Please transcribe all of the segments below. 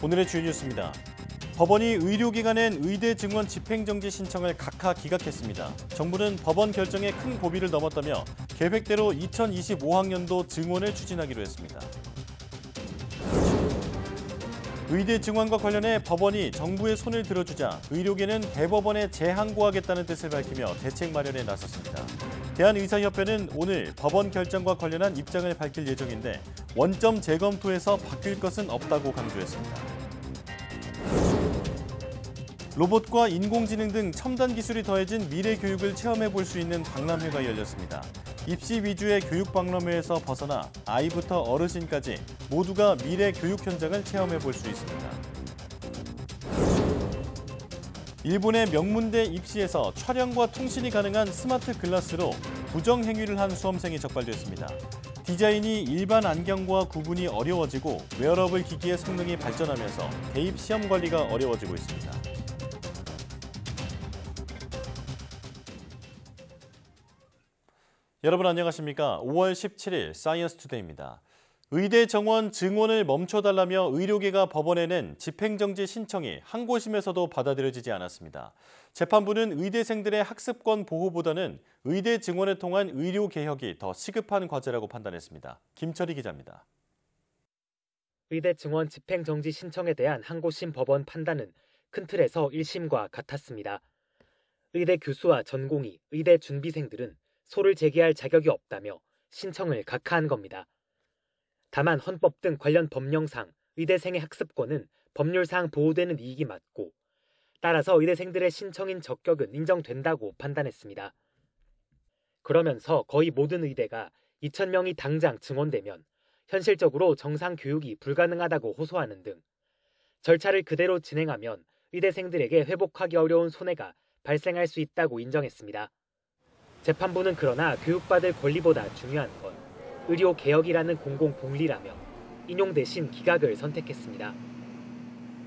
오늘의 주요 뉴스입니다. 법원이 의료기관엔 의대 증원 집행정지 신청을 각하 기각했습니다. 정부는 법원 결정에 큰 고비를 넘었다며 계획대로 2025학년도 증원을 추진하기로 했습니다. 의대 증원과 관련해 법원이 정부의 손을 들어주자 의료계는 대법원에 재항고하겠다는 뜻을 밝히며 대책 마련에 나섰습니다. 대한의사협회는 오늘 법원 결정과 관련한 입장을 밝힐 예정인데 원점 재검토에서 바뀔 것은 없다고 강조했습니다. 로봇과 인공지능 등 첨단 기술이 더해진 미래 교육을 체험해 볼 수 있는 박람회가 열렸습니다. 입시 위주의 교육 박람회에서 벗어나 아이부터 어르신까지 모두가 미래 교육 현장을 체험해 볼 수 있습니다. 일본의 명문대 입시에서 촬영과 통신이 가능한 스마트 글라스로 부정 행위를 한 수험생이 적발됐습니다. 디자인이 일반 안경과 구분이 어려워지고 웨어러블 기기의 성능이 발전하면서 대입 시험 관리가 어려워지고 있습니다. 여러분 안녕하십니까? 5월 17일 사이언스 투데이입니다. 의대 정원 증원을 멈춰달라며 의료계가 법원에 낸 집행정지 신청이 항고심에서도 받아들여지지 않았습니다. 재판부는 의대생들의 학습권 보호보다는 의대 증원을 통한 의료 개혁이 더 시급한 과제라고 판단했습니다. 김철희 기자입니다. 의대 증원 집행정지 신청에 대한 항고심 법원 판단은 큰 틀에서 1심과 같았습니다. 의대 교수와 전공의, 의대 준비생들은 소를 제기할 자격이 없다며 신청을 각하한 겁니다. 다만 헌법 등 관련 법령상 의대생의 학습권은 법률상 보호되는 이익이 맞고 따라서 의대생들의 신청인 적격은 인정된다고 판단했습니다. 그러면서 거의 모든 의대가 2,000명이 당장 증원되면 현실적으로 정상 교육이 불가능하다고 호소하는 등 절차를 그대로 진행하면 의대생들에게 회복하기 어려운 손해가 발생할 수 있다고 인정했습니다. 재판부는 그러나 교육받을 권리보다 중요한 건 의료 개혁이라는 공공복리라며 인용 대신 기각을 선택했습니다.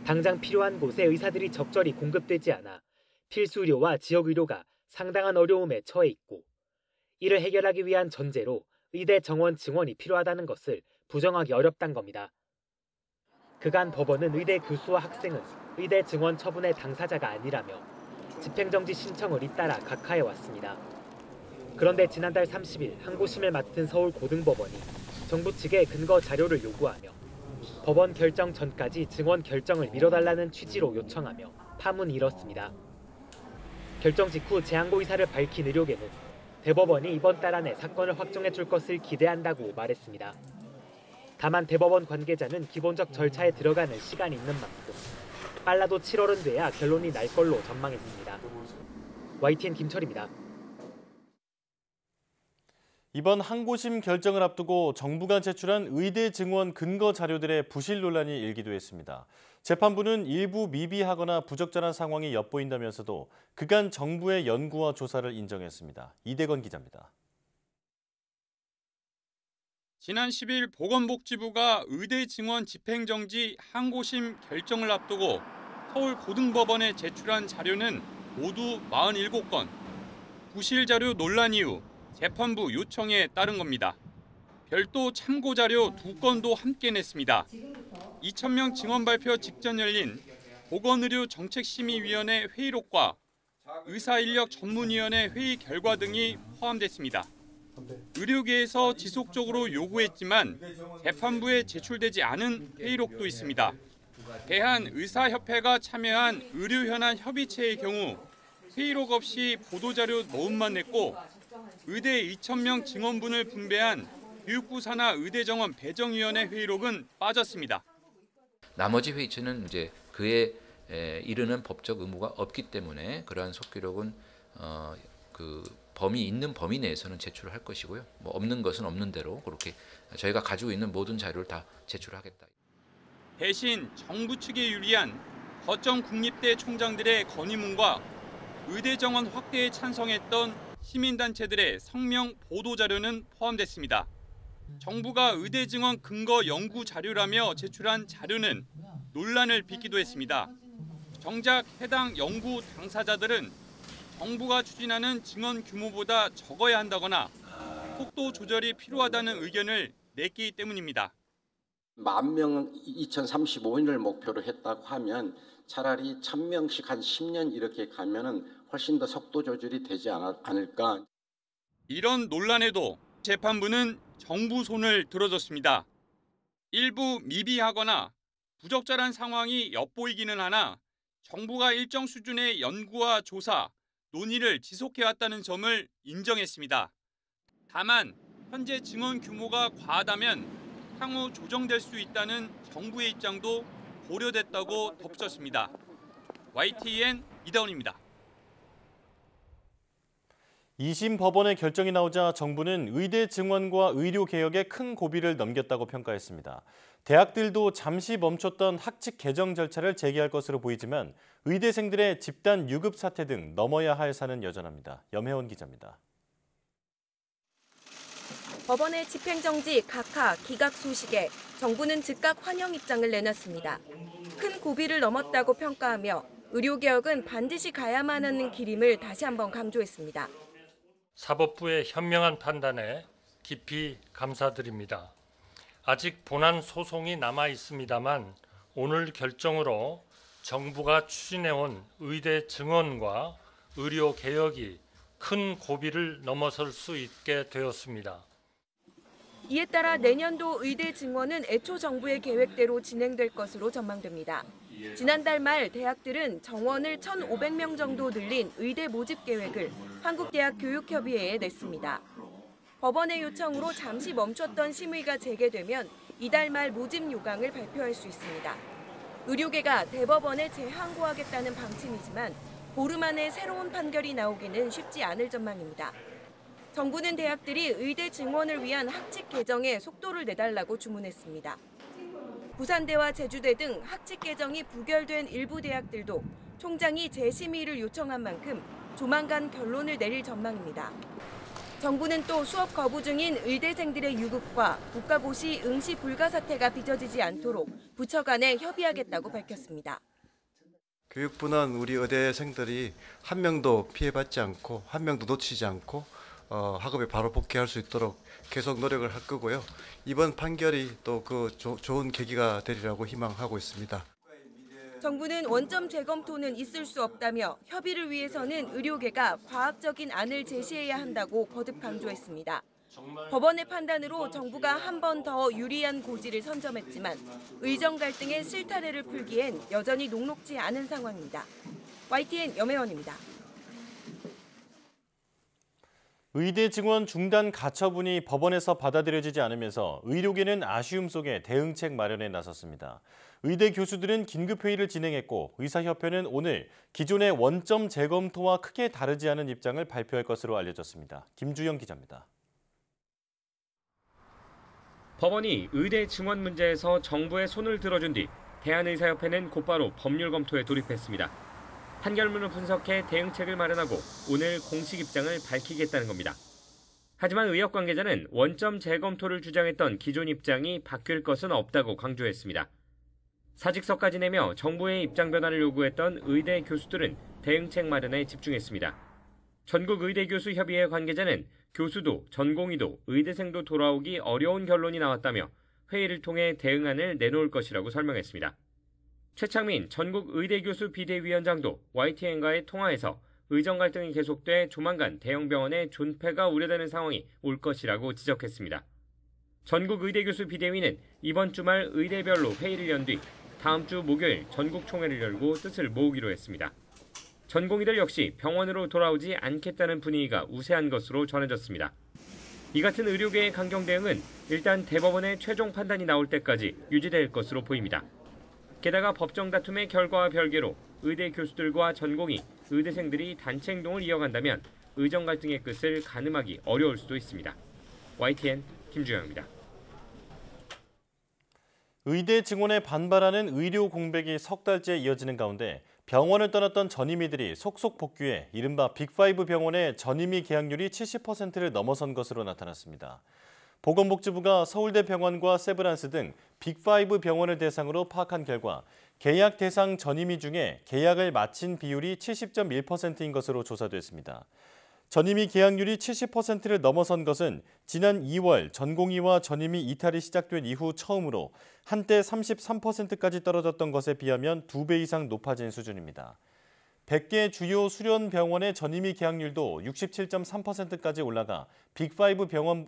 당장 필요한 곳에 의사들이 적절히 공급되지 않아 필수 의료와 지역 의료가 상당한 어려움에 처해 있고 이를 해결하기 위한 전제로 의대 정원 증원이 필요하다는 것을 부정하기 어렵다는 겁니다. 그간 법원은 의대 교수와 학생은 의대 증원 처분의 당사자가 아니라며 집행정지 신청을 잇따라 각하해왔습니다. 그런데 지난달 30일 항고심을 맡은 서울고등법원이 정부 측에 근거 자료를 요구하며 법원 결정 전까지 증원 결정을 미뤄달라는 취지로 요청하며 파문이 일었습니다. 결정 직후 재항고 의사를 밝힌 의료계는 대법원이 이번 달 안에 사건을 확정해 줄 것을 기대한다고 말했습니다. 다만 대법원 관계자는 기본적 절차에 들어가는 시간이 있는 만큼 빨라도 7월은 돼야 결론이 날 걸로 전망했습니다. YTN 김철입니다. 이번 항고심 결정을 앞두고 정부가 제출한 의대 증원 근거 자료들의 부실 논란이 일기도 했습니다. 재판부는 일부 미비하거나 부적절한 상황이 엿보인다면서도 그간 정부의 연구와 조사를 인정했습니다. 이대건 기자입니다. 지난 10일 보건복지부가 의대 증원 집행정지 항고심 결정을 앞두고 서울고등법원에 제출한 자료는 모두 47건. 부실 자료 논란 이후 재판부 요청에 따른 겁니다. 별도 참고 자료 2건도 함께 냈습니다. 2,000명 증원 발표 직전 열린 보건의료정책심의위원회 회의록과 의사인력전문위원회 회의 결과 등이 포함됐습니다. 의료계에서 지속적으로 요구했지만 재판부에 제출되지 않은 회의록도 있습니다. 대한의사협회가 참여한 의료현안 협의체의 경우 회의록 없이 보도자료 너음만 냈고 의대 2,000명 증원분을 분배한 교육부 산하 의대정원 배정위원회 회의록은 빠졌습니다. 나머지 회의체는 이제 그에 이르는 법적 의무가 없기 때문에 그러한 속기록은 그 범위 있는 범위 내에서는 제출을 할 것이고요. 뭐 없는 것은 없는 대로 그렇게 저희가 가지고 있는 모든 자료를 다 제출하겠다. 대신 정부 측에 유리한 거점 국립대 총장들의 건의문과 의대 정원 확대에 찬성했던 시민단체들의 성명 보도자료는 포함됐습니다. 정부가 의대 증원 근거 연구 자료라며 제출한 자료는 논란을 빚기도 했습니다. 정작 해당 연구 당사자들은 정부가 추진하는 증원 규모보다 적어야 한다거나 속도 조절이 필요하다는 의견을 냈기 때문입니다. 10,000명 2035년을 목표로 했다고 하면 차라리 1,000명씩 한 10년 이렇게 가면은 훨씬 더 속도 조절이 되지 않을까. 이런 논란에도 재판부는 정부 손을 들어줬습니다. 일부 미비하거나 부적절한 상황이 엿보이기는 하나 정부가 일정 수준의 연구와 조사, 논의를 지속해왔다는 점을 인정했습니다. 다만 현재 증언 규모가 과하다면 향후 조정될 수 있다는 정부의 입장도 고려됐다고 덧붙였습니다. YTN 이다운입니다. 2심 법원의 결정이 나오자 정부는 의대 증원과 의료 개혁에 큰 고비를 넘겼다고 평가했습니다. 대학들도 잠시 멈췄던 학칙 개정 절차를 재개할 것으로 보이지만 의대생들의 집단 유급 사태 등 넘어야 할 산은 여전합니다. 염혜원 기자입니다. 법원의 집행정지 각하 기각 소식에 정부는 즉각 환영 입장을 내놨습니다. 큰 고비를 넘었다고 평가하며 의료개혁은 반드시 가야만 하는 길임을 다시 한번 강조했습니다. 사법부의 현명한 판단에 깊이 감사드립니다. 아직 본안 소송이 남아 있습니다만 오늘 결정으로 정부가 추진해온 의대 증원과 의료 개혁이 큰 고비를 넘어설 수 있게 되었습니다. 이에 따라 내년도 의대 증원은 애초 정부의 계획대로 진행될 것으로 전망됩니다. 지난달 말 대학들은 정원을 1,500명 정도 늘린 의대 모집 계획을 한국대학교육협의회에 냈습니다. 법원의 요청으로 잠시 멈췄던 심의가 재개되면 이달 말 모집 요강을 발표할 수 있습니다. 의료계가 대법원에 재항고하겠다는 방침이지만 보름 안에 새로운 판결이 나오기는 쉽지 않을 전망입니다. 정부는 대학들이 의대 증원을 위한 학칙 개정에 속도를 내달라고 주문했습니다. 부산대와 제주대 등 학칙 개정이 부결된 일부 대학들도 총장이 재심의를 요청한 만큼 조만간 결론을 내릴 전망입니다. 정부는 또 수업 거부 중인 의대생들의 유급과 국가고시 응시 불가 사태가 빚어지지 않도록 부처 간에 협의하겠다고 밝혔습니다. 교육부는 우리 의대생들이 한 명도 피해받지 않고 한 명도 놓치지 않고 학업에 바로 복귀할 수 있도록 계속 노력을 할 거고요. 이번 판결이 또 그 좋은 계기가 되리라고 희망하고 있습니다. 정부는 원점 재검토는 있을 수 없다며 협의를 위해서는 의료계가 과학적인 안을 제시해야 한다고 거듭 강조했습니다. 법원의 판단으로 정부가 한 번 더 유리한 고지를 선점했지만 의정 갈등의 실타래를 풀기엔 여전히 녹록지 않은 상황입니다. YTN 염혜원입니다. 의대 증원 중단 가처분이 법원에서 받아들여지지 않으면서 의료계는 아쉬움 속에 대응책 마련에 나섰습니다. 의대 교수들은 긴급회의를 진행했고 의사협회는 오늘 기존의 원점 재검토와 크게 다르지 않은 입장을 발표할 것으로 알려졌습니다. 김주영 기자입니다. 법원이 의대 증원 문제에서 정부의 손을 들어준 뒤 대한의사협회는 곧바로 법률 검토에 돌입했습니다. 판결문을 분석해 대응책을 마련하고 오늘 공식 입장을 밝히겠다는 겁니다. 하지만 의협 관계자는 원점 재검토를 주장했던 기존 입장이 바뀔 것은 없다고 강조했습니다. 사직서까지 내며 정부의 입장 변화를 요구했던 의대 교수들은 대응책 마련에 집중했습니다. 전국의대교수협의회 관계자는 교수도 전공의도 의대생도 돌아오기 어려운 결론이 나왔다며 회의를 통해 대응안을 내놓을 것이라고 설명했습니다. 최창민 전국의대교수 비대위원장도 YTN과의 통화에서 의정 갈등이 계속돼 조만간 대형 병원의 존폐가 우려되는 상황이 올 것이라고 지적했습니다. 전국의대교수 비대위는 이번 주말 의대별로 회의를 연 뒤 다음 주 목요일 전국총회를 열고 뜻을 모으기로 했습니다. 전공의들 역시 병원으로 돌아오지 않겠다는 분위기가 우세한 것으로 전해졌습니다. 이 같은 의료계의 강경 대응은 일단 대법원의 최종 판단이 나올 때까지 유지될 것으로 보입니다. 게다가 법정 다툼의 결과와 별개로 의대 교수들과 전공의, 의대생들이 단체 행동을 이어간다면 의정 갈등의 끝을 가늠하기 어려울 수도 있습니다. YTN 김주영입니다. 의대 증원에 반발하는 의료 공백이 석 달째 이어지는 가운데 병원을 떠났던 전임의들이 속속 복귀해 이른바 빅5 병원의 전임의 계약률이 70%를 넘어선 것으로 나타났습니다. 보건복지부가 서울대 병원과 세브란스 등 빅5 병원을 대상으로 파악한 결과 계약 대상 전임의 중에 계약을 마친 비율이 70.1%인 것으로 조사됐습니다. 전임의 계약률이 70%를 넘어선 것은 지난 2월 전공의와 전임의 이탈이 시작된 이후 처음으로 한때 33%까지 떨어졌던 것에 비하면 2배 이상 높아진 수준입니다. 100개 주요 수련 병원의 전임의 계약률도 67.3%까지 올라가 빅5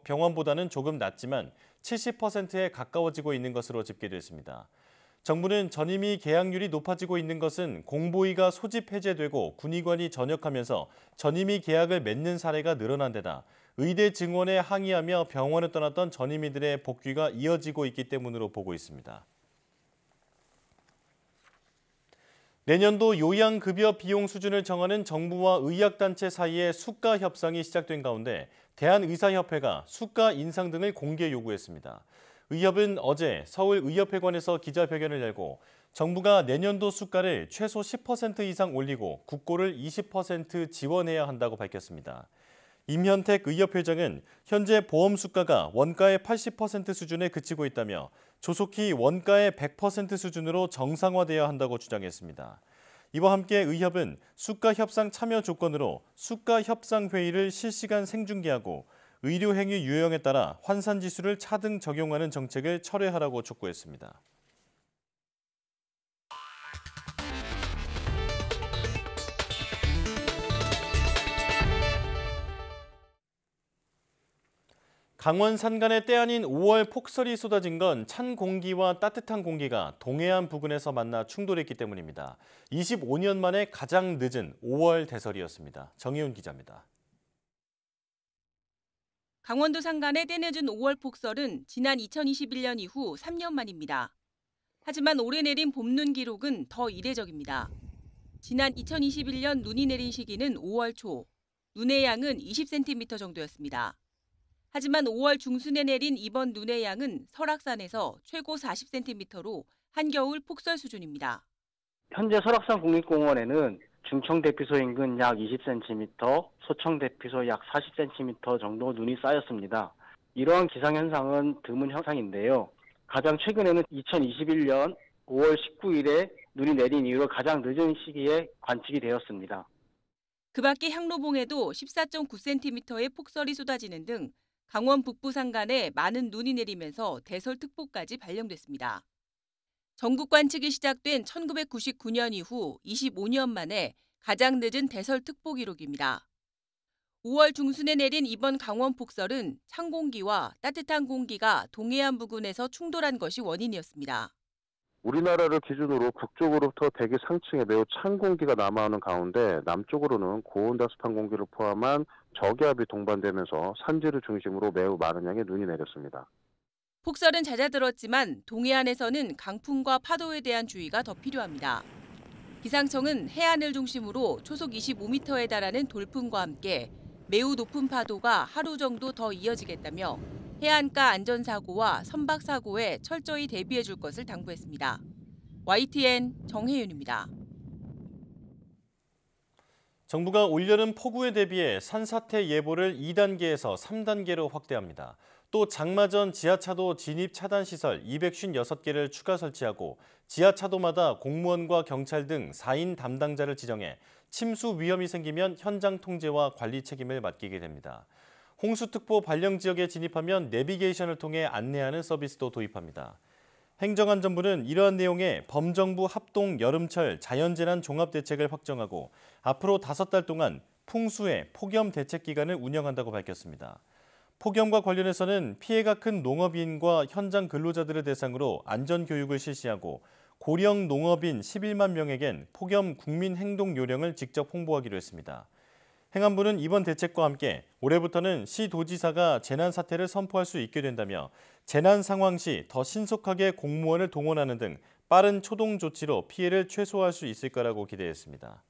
병원보다는 조금 낮지만 70%에 가까워지고 있는 것으로 집계됐습니다. 정부는 전임의 계약률이 높아지고 있는 것은 공보위가 소집 해제되고 군의관이 전역하면서 전임의 계약을 맺는 사례가 늘어난 데다 의대 증원에 항의하며 병원을 떠났던 전임의들의 복귀가 이어지고 있기 때문으로 보고 있습니다. 내년도 요양급여 비용 수준을 정하는 정부와 의학단체 사이의 수가 협상이 시작된 가운데 대한의사협회가 수가 인상 등을 공개 요구했습니다. 의협은 어제 서울의협회관에서 기자회견을 열고 정부가 내년도 수가를 최소 10% 이상 올리고 국고를 20% 지원해야 한다고 밝혔습니다. 임현택 의협회장은 현재 보험 수가가 원가의 80% 수준에 그치고 있다며 조속히 원가의 100% 수준으로 정상화돼야 한다고 주장했습니다. 이와 함께 의협은 수가 협상 참여 조건으로 수가 협상 회의를 실시간 생중계하고 의료행위 유형에 따라 환산지수를 차등 적용하는 정책을 철회하라고 촉구했습니다. 강원 산간에 때 아닌 5월 폭설이 쏟아진 건 찬 공기와 따뜻한 공기가 동해안 부근에서 만나 충돌했기 때문입니다. 25년 만에 가장 늦은 5월 대설이었습니다. 정혜윤 기자입니다. 강원도 산간의 때늦은 5월 폭설은 지난 2021년 이후 3년 만입니다. 하지만 올해 내린 봄눈 기록은 더 이례적입니다. 지난 2021년 눈이 내린 시기는 5월 초, 눈의 양은 20cm 정도였습니다. 하지만 5월 중순에 내린 이번 눈의 양은 설악산에서 최고 40cm로 한겨울 폭설 수준입니다. 현재 설악산 국립공원에는 중청 대피소 인근 약 20cm, 소청 대피소 약 40cm 정도 눈이 쌓였습니다. 이러한 기상현상은 드문 현상인데요. 가장 최근에는 2021년 5월 19일에 눈이 내린 이후로 가장 늦은 시기에 관측이 되었습니다. 그 밖에 향로봉에도 14.9cm의 폭설이 쏟아지는 등 강원 북부 산간에 많은 눈이 내리면서 대설특보까지 발령됐습니다. 전국 관측이 시작된 1999년 이후 25년 만에 가장 늦은 대설특보 기록입니다. 5월 중순에 내린 이번 강원 폭설은 찬 공기와 따뜻한 공기가 동해안 부근에서 충돌한 것이 원인이었습니다. 우리나라를 기준으로 북쪽으로부터 대기 상층에 매우 찬 공기가 남하오는 가운데 남쪽으로는 고온다습한 공기를 포함한 저기압이 동반되면서 산지를 중심으로 매우 많은 양의 눈이 내렸습니다. 폭설은 잦아들었지만 동해안에서는 강풍과 파도에 대한 주의가 더 필요합니다. 기상청은 해안을 중심으로 초속 25m에 달하는 돌풍과 함께 매우 높은 파도가 하루 정도 더 이어지겠다며 해안가 안전사고와 선박사고에 철저히 대비해 줄 것을 당부했습니다. YTN 정혜윤입니다. 정부가 올여름 폭우에 대비해 산사태 예보를 2단계에서 3단계로 확대합니다. 또 장마 전 지하차도 진입 차단 시설 256개를 추가 설치하고 지하차도마다 공무원과 경찰 등 4인 담당자를 지정해 침수 위험이 생기면 현장 통제와 관리 책임을 맡기게 됩니다. 홍수특보 발령 지역에 진입하면 내비게이션을 통해 안내하는 서비스도 도입합니다. 행정안전부는 이러한 내용의 범정부 합동 여름철 자연재난 종합대책을 확정하고 앞으로 5달 동안 풍수해 폭염 대책 기간을 운영한다고 밝혔습니다. 폭염과 관련해서는 피해가 큰 농업인과 현장 근로자들을 대상으로 안전교육을 실시하고 고령 농업인 11만 명에겐 폭염 국민행동 요령을 직접 홍보하기로 했습니다. 행안부는 이번 대책과 함께 올해부터는 시도지사가 재난 사태를 선포할 수 있게 된다며 재난 상황 시 더 신속하게 공무원을 동원하는 등 빠른 초동 조치로 피해를 최소화할 수 있을 거라고 기대했습니다.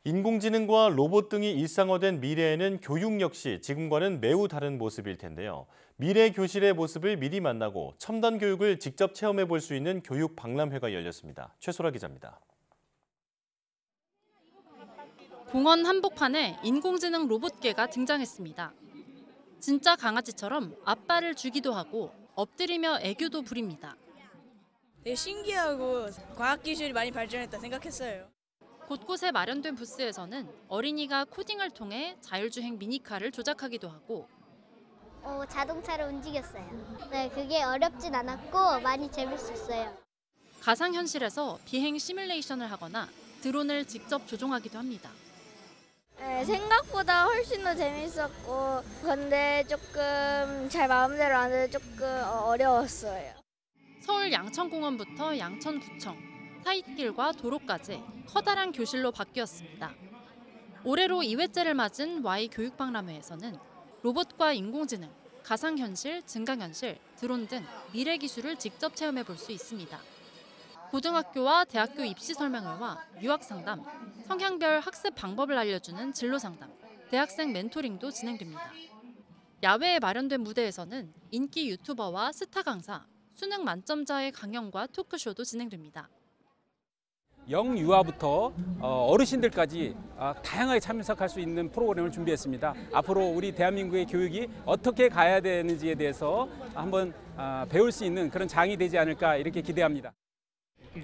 인공지능과 로봇 등이 일상화된 미래에는 교육 역시 지금과는 매우 다른 모습일 텐데요. 미래 교실의 모습을 미리 만나고 첨단 교육을 직접 체험해 볼 수 있는 교육 박람회가 열렸습니다. 최소라 기자입니다. 공원 한복판에 인공지능 로봇개가 등장했습니다. 진짜 강아지처럼 앞발을 주기도 하고 엎드리며 애교도 부립니다. 되게 신기하고 과학기술이 많이 발전했다 생각했어요. 곳곳에 마련된 부스에서는 어린이가 코딩을 통해 자율주행 미니카를 조작하기도 하고 자동차를 움직였어요. 네, 그게 어렵진 않았고 많이 재밌었어요. 가상현실에서 비행 시뮬레이션을 하거나 드론을 직접 조종하기도 합니다. 네, 생각보다 훨씬 더 재밌었고 근데 조금 잘 마음대로 안 해서 조금 어려웠어요. 서울 양천공원부터 양천구청, 사이길과 도로까지 커다란 교실로 바뀌었습니다. 올해로 2회째를 맞은 Y 교육박람회에서는 로봇과 인공지능, 가상현실, 증강현실, 드론 등 미래 기술을 직접 체험해 볼 수 있습니다. 고등학교와 대학교 입시 설명회와 유학 상담, 성향별 학습 방법을 알려주는 진로 상담, 대학생 멘토링도 진행됩니다. 야외에 마련된 무대에서는 인기 유튜버와 스타 강사, 수능 만점자의 강연과 토크쇼도 진행됩니다. 영유아부터 어르신들까지 다양하게 참석할 수 있는 프로그램을 준비했습니다. 앞으로 우리 대한민국의 교육이 어떻게 가야 되는지에 대해서 한번 배울 수 있는 그런 장이 되지 않을까 이렇게 기대합니다.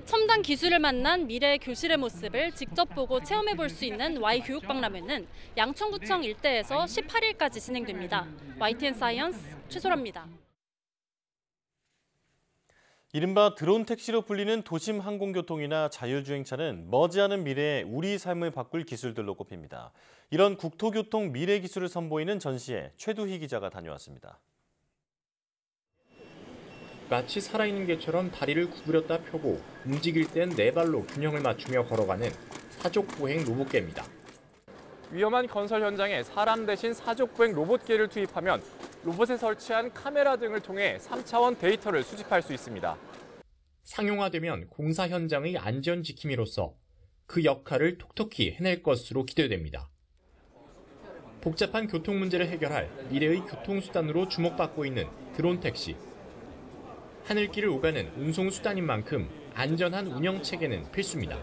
첨단 기술을 만난 미래의 교실의 모습을 직접 보고 체험해 볼 수 있는 Y 교육박람회는 양천구청 일대에서 18일까지 진행됩니다. YTN 사이언스 최소라입니다. 이른바 드론 택시로 불리는 도심 항공교통이나 자율주행차는 머지않은 미래에 우리 삶을 바꿀 기술들로 꼽힙니다. 이런 국토교통 미래 기술을 선보이는 전시에 최두희 기자가 다녀왔습니다. 마치 살아있는 개처럼 다리를 구부렸다 펴고 움직일 땐 네 발로 균형을 맞추며 걸어가는 사족보행 로봇개입니다. 위험한 건설 현장에 사람 대신 사족보행 로봇개를 투입하면 로봇에 설치한 카메라 등을 통해 3차원 데이터를 수집할 수 있습니다. 상용화되면 공사 현장의 안전 지킴이로서 그 역할을 톡톡히 해낼 것으로 기대됩니다. 복잡한 교통 문제를 해결할 미래의 교통수단으로 주목받고 있는 드론 택시. 하늘길을 오가는 운송수단인 만큼 안전한 운영체계는 필수입니다.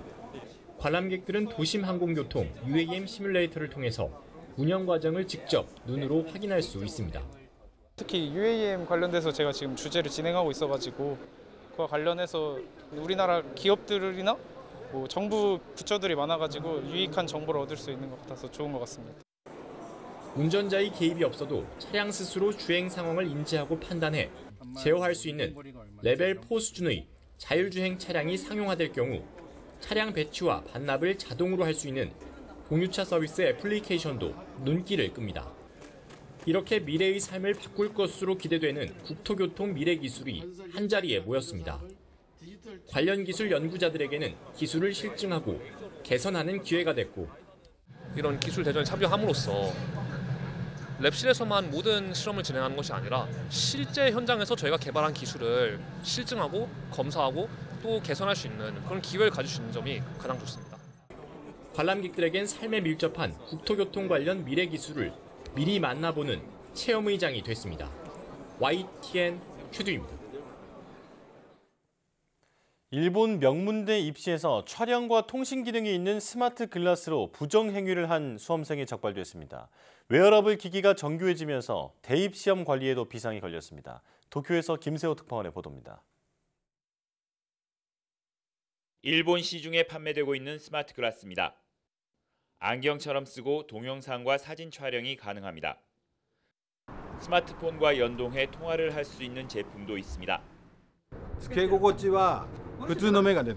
관람객들은 도심 항공교통 UAM 시뮬레이터를 통해서 운영 과정을 직접 눈으로 확인할 수 있습니다. 특히 UAM 관련돼서 제가 지금 주제를 진행하고 있어가지고 그와 관련해서 우리나라 기업들이나 정부 부처들이 많아가지고 유익한 정보를 얻을 수 있는 것 같아서 좋은 것 같습니다. 운전자의 개입이 없어도 차량 스스로 주행 상황을 인지하고 판단해 제어할 수 있는 레벨 4 수준의 자율주행 차량이 상용화될 경우 차량 배치와 반납을 자동으로 할 수 있는 공유차 서비스 애플리케이션도 눈길을 끕니다. 이렇게 미래의 삶을 바꿀 것으로 기대되는 국토교통 미래 기술이 한자리에 모였습니다. 관련 기술 연구자들에게는 기술을 실증하고 개선하는 기회가 됐고 이런 기술 대전에 참여함으로써 랩실에서만 모든 실험을 진행하는 것이 아니라 실제 현장에서 저희가 개발한 기술을 실증하고 검사하고 또 개선할 수 있는 그런 기회를 가질 수 있는 점이 가장 좋습니다. 관람객들에겐 삶에 밀접한 국토교통 관련 미래 기술을 미리 만나보는 체험의장이 됐습니다. YTN 최두입니다. 일본 명문대 입시에서 촬영과 통신 기능이 있는 스마트 글라스로 부정 행위를 한 수험생이 적발됐습니다. 웨어러블 기기가 정교해지면서 대입 시험 관리에도 비상이 걸렸습니다. 도쿄에서 김세호 특파원의 보도입니다. 일본 시중에 판매되고 있는 스마트 글라스입니다. 안경처럼 쓰고 동영상과 사진 촬영이 가능합니다. 스마트폰과 연동해 통화를 할 수 있는 제품도 있습니다. つけ心地は普通のメガネ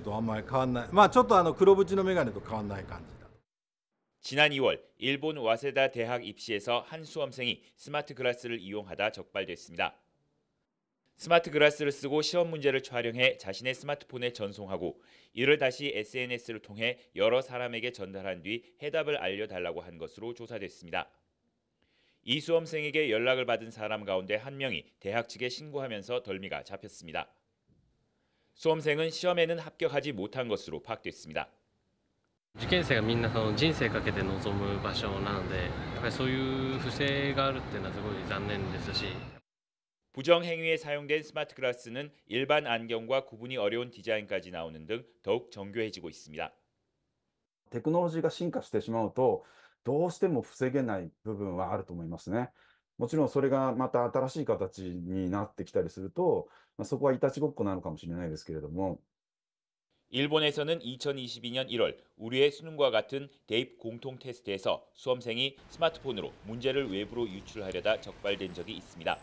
とあんまり変わんない。ちょっと黒縁のメガネと変わんない感じだ. 지난 2월 일본 와세다 대학 입시에서 한 수험생이 스마트 글라스를 이용하다 적발됐습니다. 스마트 글라스를 쓰고 시험 문제를 촬영해 자신의 스마트폰에 전송하고 이를 다시 SNS를 통해 여러 사람에게 전달한 뒤 해답을 알려달라고 한 것으로 조사됐습니다. 이 수험생에게 연락을 받은 사람 가운데 한 명이 대학 측에 신고하면서 덜미가 잡혔습니다. 수험생은 시험에는 합격하지 못한 것으로 파악됐습니다. 受験生がみんな人生かけて臨む場所なので、やっぱりそういう不正があるっていうのはすごい残念ですし. 부정 행위에 사용된 스마트 글라스는 일반 안경과 구분이 어려운 디자인까지 나오는 등 더욱 정교해지고 있습니다. テクノロジーが進化してしまうとどうしても防げない部分はあると思いますね。もちろんそれがまた新しい形になってきたりすると、そこはいたちごっこなのかもしれないですけれども。 일본에서는 2022년 1월 우리의 수능과 같은 대입 공통 테스트에서 수험생이 스마트폰으로 문제를 외부로 유출하려다 적발된 적이 있습니다.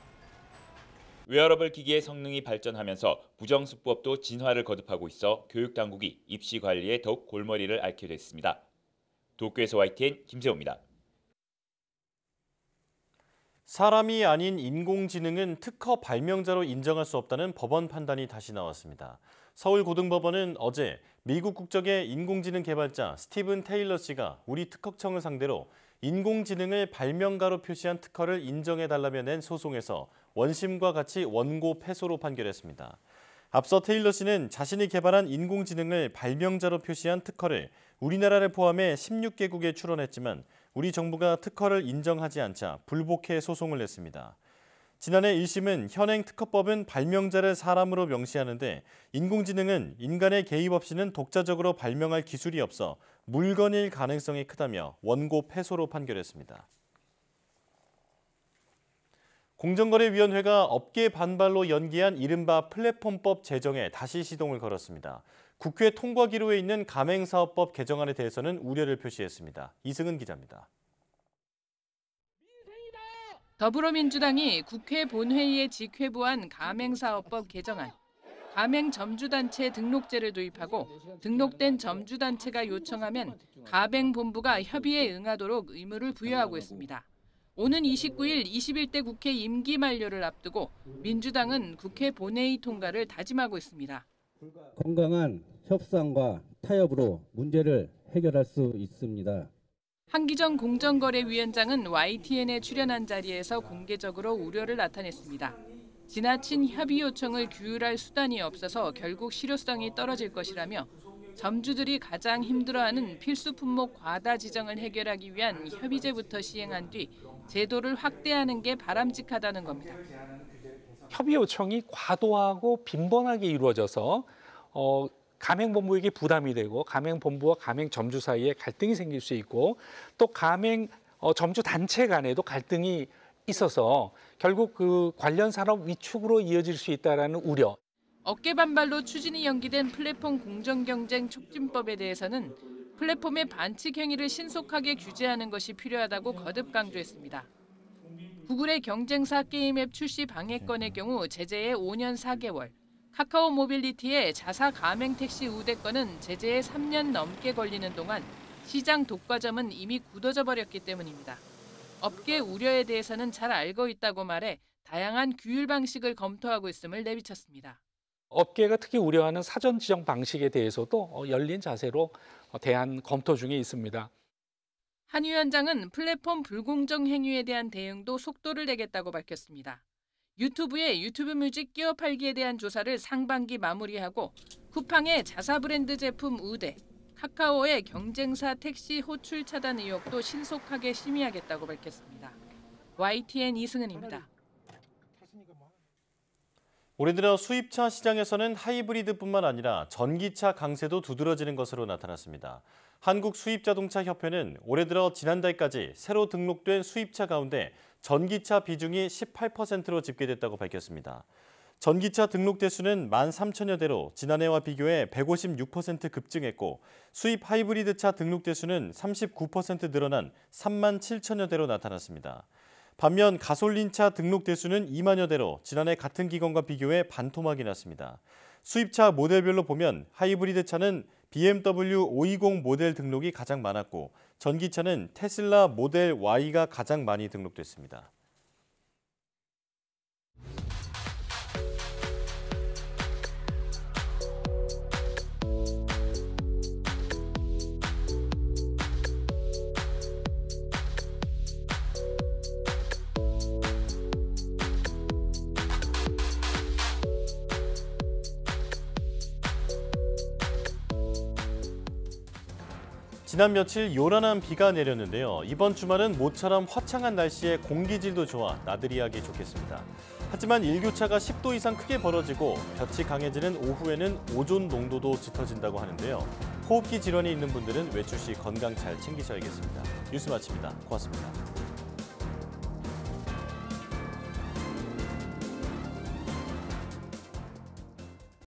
웨어러블 기기의 성능이 발전하면서 부정수법도 진화를 거듭하고 있어 교육당국이 입시 관리에 더욱 골머리를 앓게 됐습니다. 도쿄에서 YTN 김세호입니다. 사람이 아닌 인공지능은 특허 발명자로 인정할 수 없다는 법원 판단이 다시 나왔습니다. 서울고등법원은 어제 미국 국적의 인공지능 개발자 스티븐 테일러 씨가 우리 특허청을 상대로 인공지능을 발명가로 표시한 특허를 인정해달라며 낸 소송에서 원심과 같이 원고 패소로 판결했습니다. 앞서 테일러 씨는 자신이 개발한 인공지능을 발명자로 표시한 특허를 우리나라를 포함해 16개국에 출원했지만 우리 정부가 특허를 인정하지 않자 불복해 소송을 냈습니다. 지난해 1심은 현행 특허법은 발명자를 사람으로 명시하는데 인공지능은 인간의 개입 없이는 독자적으로 발명할 기술이 없어 물건일 가능성이 크다며 원고 패소로 판결했습니다. 공정거래위원회가 업계 반발로 연기한 이른바 플랫폼법 제정에 다시 시동을 걸었습니다. 국회 통과기로에 있는 가맹사업법 개정안에 대해서는 우려를 표시했습니다. 이승은 기자입니다. 더불어민주당이 국회 본회의에 직회부한 가맹사업법 개정안. 가맹점주단체 등록제를 도입하고 등록된 점주단체가 요청하면 가맹본부가 협의에 응하도록 의무를 부여하고 있습니다. 오는 29일 21대 국회 임기 만료를 앞두고 민주당은 국회 본회의 통과를 다짐하고 있습니다. 건강한 협상과 타협으로 문제를 해결할 수 있습니다. 한기정 공정거래위원장은 YTN에 출연한 자리에서 공개적으로 우려를 나타냈습니다. 지나친 협의 요청을 규율할 수단이 없어서 결국 실효성이 떨어질 것이라며 점주들이 가장 힘들어하는 필수 품목 과다 지정을 해결하기 위한 협의제부터 시행한 뒤 제도를 확대하는 게 바람직하다는 겁니다. 협의 요청이 과도하고 빈번하게 이루어져서 가맹본부에게 부담이 되고 가맹본부와 가맹점주 사이에 갈등이 생길 수 있고 또 가맹점주 단체 간에도 갈등이 있어서 결국 그 관련 산업 위축으로 이어질 수 있다는 우려. 업계 반발로 추진이 연기된 플랫폼 공정경쟁 촉진법에 대해서는 플랫폼의 반칙 행위를 신속하게 규제하는 것이 필요하다고 거듭 강조했습니다. 구글의 경쟁사 게임 앱 출시 방해건의 경우 제재에 5년 4개월, 카카오 모빌리티의 자사 가맹 택시 우대건은 제재에 3년 넘게 걸리는 동안 시장 독과점은 이미 굳어져 버렸기 때문입니다. 업계 우려에 대해서는 잘 알고 있다고 말해 다양한 규율 방식을 검토하고 있음을 내비쳤습니다. 업계가 특히 우려하는 사전 지정 방식에 대해서도 열린 자세로 대안 검토 중에 있습니다. 한 위원장은 플랫폼 불공정 행위에 대한 대응도 속도를 내겠다고 밝혔습니다. 유튜브의 유튜브 뮤직 끼워 팔기에 대한 조사를 상반기 마무리하고 쿠팡의 자사 브랜드 제품 우대, 카카오의 경쟁사 택시 호출 차단 의혹도 신속하게 심의하겠다고 밝혔습니다. YTN 이승은입니다. 올해 들어 수입차 시장에서는 하이브리드뿐만 아니라 전기차 강세도 두드러지는 것으로 나타났습니다. 한국수입자동차협회는 올해 들어 지난달까지 새로 등록된 수입차 가운데 전기차 비중이 18%로 집계됐다고 밝혔습니다. 전기차 등록 대수는 13,000여 대로 지난해와 비교해 156% 급증했고 수입 하이브리드차 등록 대수는 39% 늘어난 37,000여 대로 나타났습니다. 반면 가솔린차 등록 대수는 2만여 대로 지난해 같은 기간과 비교해 반토막이 났습니다. 수입차 모델별로 보면 하이브리드차는 BMW 520 모델 등록이 가장 많았고 전기차는 테슬라 모델 Y가 가장 많이 등록됐습니다. 지난 며칠 요란한 비가 내렸는데요. 이번 주말은 모처럼 화창한 날씨에 공기질도 좋아 나들이하기 좋겠습니다. 하지만 일교차가 10도 이상 크게 벌어지고 볕이 강해지는 오후에는 오존 농도도 짙어진다고 하는데요. 호흡기 질환이 있는 분들은 외출 시 건강 잘 챙기셔야겠습니다. 뉴스 마칩니다. 고맙습니다.